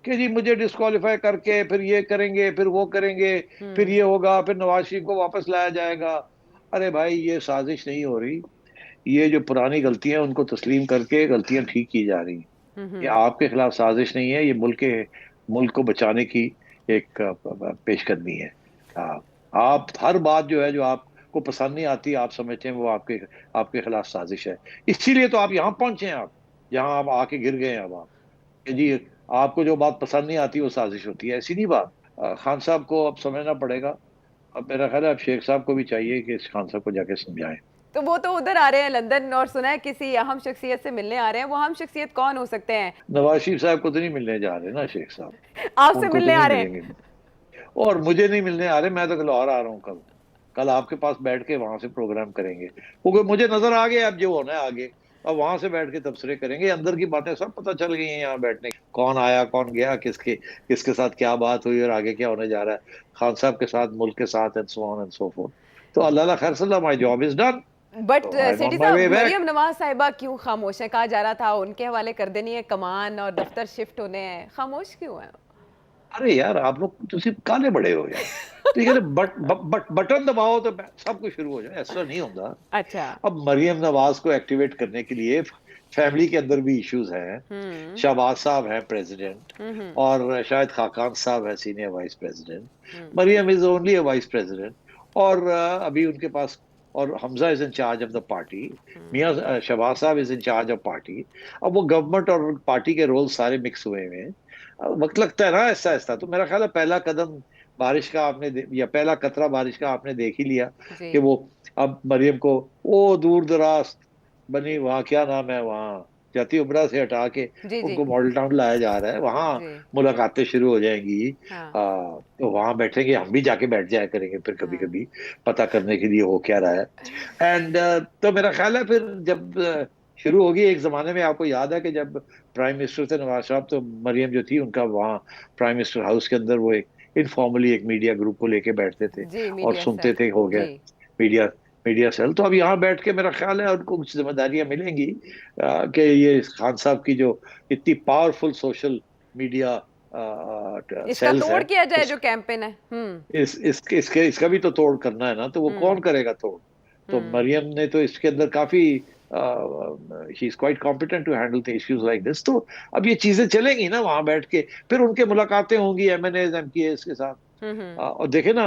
कि जी मुझे डिस्क्वालीफाई करके फिर ये करेंगे, फिर वो करेंगे, फिर हम्म। ये होगा, फिर नवाज शरीफ को वापस लाया जाएगा। अरे भाई, ये साजिश नहीं हो रही, ये जो पुरानी गलतियां हैं उनको तस्लीम करके गलतियां ठीक की जा रही हैं। ये हम्म। आपके खिलाफ साजिश नहीं है, ये मुल्क को बचाने की एक पेशकदमी है। आ, आप हर बात जो है, जो आपको पसंद नहीं आती, आप समझते हैं वो आपके आपके खिलाफ साजिश है। इसीलिए तो आप यहाँ पहुंचे हैं, आप यहाँ आप आके गिर गए हैं। अब आप कि जी आपको जो बात पसंद नहीं आती वो साजिश होती है, ऐसी नहीं बात। खान साहब को अब समझना पड़ेगा। अब मेरा ख्याल है अब शेख साहब को भी चाहिए कि इस खान साहब को जाके समझाएं। तो वो तो उधर आ रहे हैं लंदन और सुना है किसी अहम शख्सियत से मिलने आ रहे हैं। वो अहम शख्सियत कौन हो सकते हैं? नवाज शरीफ साहब को तो नहीं मिलने जा रहे ना शेख साहब, आपसे उनको तो मिलने नहीं आ रहे मिलेंगे। हैं? और मुझे नहीं मिलने आ रहे, मैं तो लाहौर आ रहा हूँ कल। कल आपके पास बैठ के वहां से प्रोग्राम करेंगे, क्योंकि मुझे नजर आ गया अब जो होना है आगे। अब वहां से बैठ के तबसरे करेंगे, अंदर की बातें सब पता चल गई हैं यहाँ बैठने। कौन आया कौन गया, किसके किसके साथ क्या बात हुई और आगे क्या होने जा रहा है खान साहब के साथ, मुल्क के साथ, and so on and so fourth. तो अल्लाह खैर सल्ला, my job is done, but तो I am Sethi on my वे साहब, बैक। मरियम नवाज साहिबा क्यों खामोश है? कहा जा रहा था उनके हवाले कर देनी है कमान और दफ्तर शिफ्ट होने हैं, खामोश क्यों है? अरे यार आप लोग तो सिर्फ काले बड़े हो यार, ठीक है ना, बटन दबाओ तो सब कुछ शुरू हो जाए, ऐसा नहीं होता। अच्छा। अब मरियम नवाज को एक्टिवेट करने के लिए फैमिली के अंदर भी इश्यूज हैं। हम्म। शहबाज साहब हैं प्रेसिडेंट, हम्म। और शायद खाकान साहब है senior vice president. Hmm. Maryam is only a vice president, और अभी उनके पास, और Hamza is in charge of the party, मियाँ शहबाज साहब is in charge of party. अब वो गवर्नमेंट और पार्टी के रोल सारे मिक्स हुए हुए हैं। वक्त लगता है ना ऐसा ऐसा, तो मेरा ख्याल है पहला कदम बारिश का या पहला कतरा बारिश का आपने देख ही लिया, जी कि वो अब मरियम को वो दूर दराज बनी, वहाँ क्या नाम है, वहाँ जाती उमरा से हटा के जी जी उनको मॉडल टाउन लाया जा रहा है, वहाँ जी। मुलाकातें शुरू हो जाएंगी। हाँ तो वहाँ बैठेंगे, हम भी जाके बैठ जाया करेंगे फिर कभी हाँ। कभी, पता करने के लिए हो क्या रहा है। एंड तो मेरा ख्याल है फिर जब शुरू होगी, एक जमाने में आपको याद है कि जब प्राइम मिनिस्टर थे नवाज साहब, तो मरियम जो थी उनका वहाँ प्राइम मिनिस्टर हाउस के अंदर वो एक इनफॉर्मली एक मीडिया ग्रुप को लेके बैठते थे जी, और मीडिया सुनते सेल। थे, हो गया जी। Media media cell. तो अब यहाँ बैठ के मेरा ख्याल है उनको कुछ जिम्मेदारियां मिलेंगी, कि ये खान साहब की जो इतनी पावरफुल सोशल मीडिया इसका सेल्स तोड़ है, किया जाए उस जो कैंपेन है। हम्म। इसका भी तो तोड़ करना है ना, तो वो हम्म। कौन करेगा तोड़? तो हम्म। मरियम ने तो इसके अंदर काफी, she is quite competent to handle the issues like this. तो अब ये चीजें चलेंगी ना वहां बैठ के, फिर उनके मुलाकातें होंगी एमएनएज एमपीएस के साथ। हम्म। और देखे ना,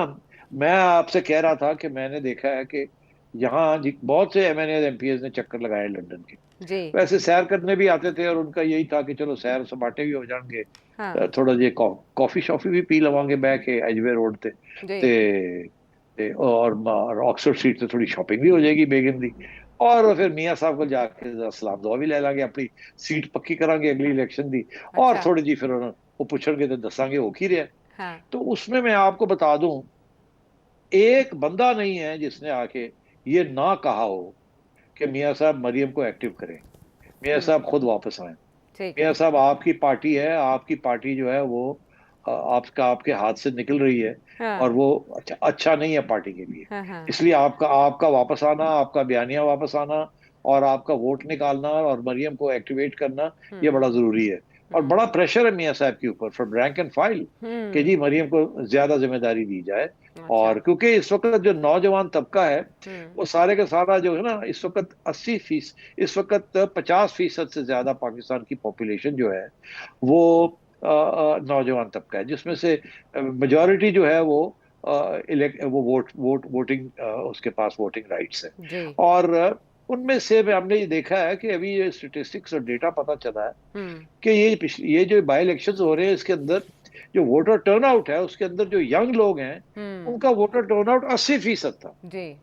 मैं आपसे कह रहा था कि मैंने देखा है कि यहाँ बहुत से एमएनएज एमपीएस ने चक्कर लगाए लंदन के, जी। वैसे सैर करने भी आते थे, और उनका यही था कि चलो सैर सपाटे भी हो जाएंगे, हाँ। थोड़ा जे कॉफी शॉफी भी पी लवांगे बह के एजवे रोड ते जी। और ऑक्सफोर्ड स्ट्रीट से थोड़ी शॉपिंग भी हो जाएगी बेगम दी, और फिर मियाँ साहब को जाके जरा सलाम दुआ भी ले लांगे, अपनी सीट पक्की करांगे अगली इलेक्शन दी, और अच्छा। थोड़ी जी फिर वो पूछणगे तो दसांगे हो की रहा। हाँ। तो उसमें मैं आपको बता दूं, एक बंदा नहीं है जिसने आके ये ना कहा हो कि मियाँ साहब मरियम को एक्टिव करें, मियाँ हम्म। साहब खुद वापस आए। ठीक मियाँ है। साहब आपकी पार्टी है, आपकी पार्टी जो है वो आपके हाथ से निकल रही है, और हाँ वो अच्छा अच्छा नहीं है पार्टी के लिए। हाँ हाँ। इसलिए आपका आपका वापस आना, आपका बयानिया वापस आना, और आपका वोट निकालना और मरियम को एक्टिवेट करना, ये बड़ा हम्म। जरूरी है। और बड़ा हम्म। प्रेशर है मियाँ साहब के ऊपर फ्रॉम रैंक एंड फाइल, कि हम्म। जी मरियम को ज्यादा जिम्मेदारी दी जाए। अच्छा। और क्योंकि इस वक्त जो नौजवान तबका है, हम्म। वो सारे का सारा जो है ना इस वक्त 80%, इस वक्त 50% से ज्यादा पाकिस्तान की पॉपुलेशन जो है वो नौजवान तबका है, जिसमें से मेजॉरिटी जो है वो वो वोटिंग, उसके पास वोटिंग राइट्स है। जी। और उनमें से हमने ये देखा है कि अभी ये स्टेटिस्टिक्स और डेटा पता चला है हम्म। कि ये जो बाई इलेक्शंस हो रहे हैं, इसके अंदर जो वोटर टर्नआउट है, उसके अंदर जो यंग लोग हैं, हम्म। उनका वोटर टर्नआउट 80% था। जी।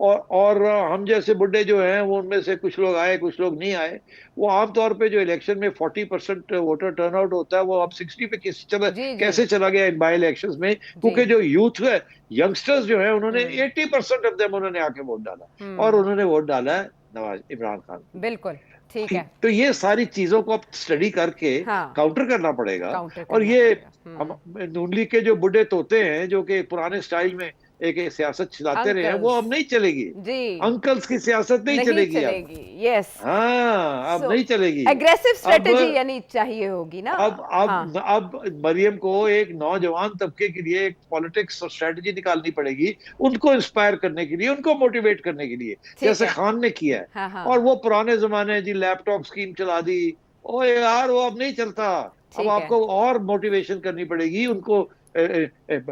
और हम जैसे बुड्ढे जो हैं, वो उनमें से कुछ लोग आए कुछ लोग नहीं आए। वो आमतौर पे जो इलेक्शन में 40% वोटर टर्नआउट होता है, वो अब 60 पे जी जी कैसे चला गया इन बाई इलेक्शंस में? जी। क्योंकि जो यूथ है, यंगस्टर्स जो है, उन्होंने हम्म। 80% ऑफ देम उन्होंने आके वोट डाला, और हम्म। उन्होंने वोट डाला है नवाज इमरान खान के बिल्कुल। ठीक लिए। है। तो ये सारी चीजों को अब स्टडी करके हाँ, काउंटर करना पड़ेगा। काउंटर और करना ये पड़ेगा। हम हम्म। नून लीग के जो बुढ़े तोते हैं, जो कि पुराने स्टाइल में एक सियासत चलाते रहे हैं, वो अंकल्स। अब नहीं चलेगी। जी। अंकल्स की सियासत नहीं नहीं चलेगी अब। चलेगी। यस। हाँ, अब सो नहीं चलेगी। एग्रेसिव अब स्ट्रेटेजी यानी चाहिए होगी ना। अब हाँ। अब मरियम को एक नौजवान तबके के लिए एक पॉलिटिक्स और स्ट्रेटजी निकालनी पड़ेगी, उनको इंस्पायर करने के लिए, उनको मोटिवेट करने के लिए, ठीक जैसे है। खान ने किया है। हाँ हाँ। और वो पुराने जमाने जी लैपटॉप स्कीम चला दी, ओ यार वो अब नहीं चलता। अब ठीक है। आपको और मोटिवेशन करनी पड़ेगी उनको,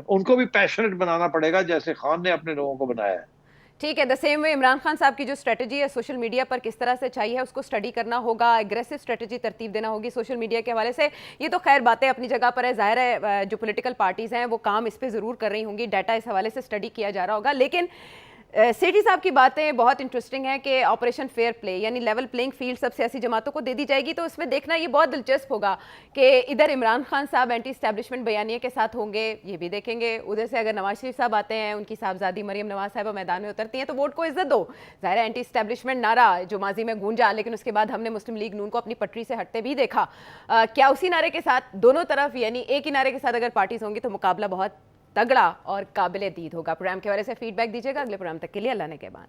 उनको भी पैशनेट बनाना पड़ेगा, जैसे खान ने अपने लोगों को बनाया है। ठीक है। The same way Imran Khan साहब की जो स्ट्रेटजी है सोशल मीडिया पर किस तरह से चाहिए, उसको स्टडी करना होगा, एग्रेसिव स्ट्रेटजी तरतीब देना होगी सोशल मीडिया के हवाले से। ये तो खैर बातें अपनी जगह पर है, जाहिर है जो पॉलिटिकल पार्टीज हैं वो काम इस पे ज़रूर कर रही होंगी, डाटा इस हवाले से स्टडी किया जा रहा होगा। लेकिन सेठी साहब की बातें बहुत इंटरेस्टिंग हैं कि ऑपरेशन फेयर प्ले यानी लेवल प्लेइंग फील्ड सब सियासी जमातों को दे दी जाएगी, तो उसमें देखना ये बहुत दिलचस्प होगा कि इधर इमरान खान साहब एंटी इस्टेब्लिशमेंट बयानिए के साथ होंगे, ये भी देखेंगे। उधर से अगर नवाज शरीफ साहब आते हैं, उनकी साहबजादी मरियम नवाज साहब मैदान में उतरती हैं, तो वोट को इज्जत दो। ज़ाहिर है एंटी इस्टेब्लिशमेंट नारा जो माजी में गूंजा, लेकिन उसके बाद हमने मुस्लिम लीग नून को अपनी पटरी से हटते भी देखा। क्या उसी नारे के साथ दोनों तरफ यानी एक ही नारे के साथ अगर पार्टीज होंगी तो मुकाबला बहुत तगड़ा और काबिल दीद होगा। प्रोग्राम के बारे से फीडबैक दीजिएगा। अगले प्रोग्राम तक के लिए अल्लाह ने के बाद।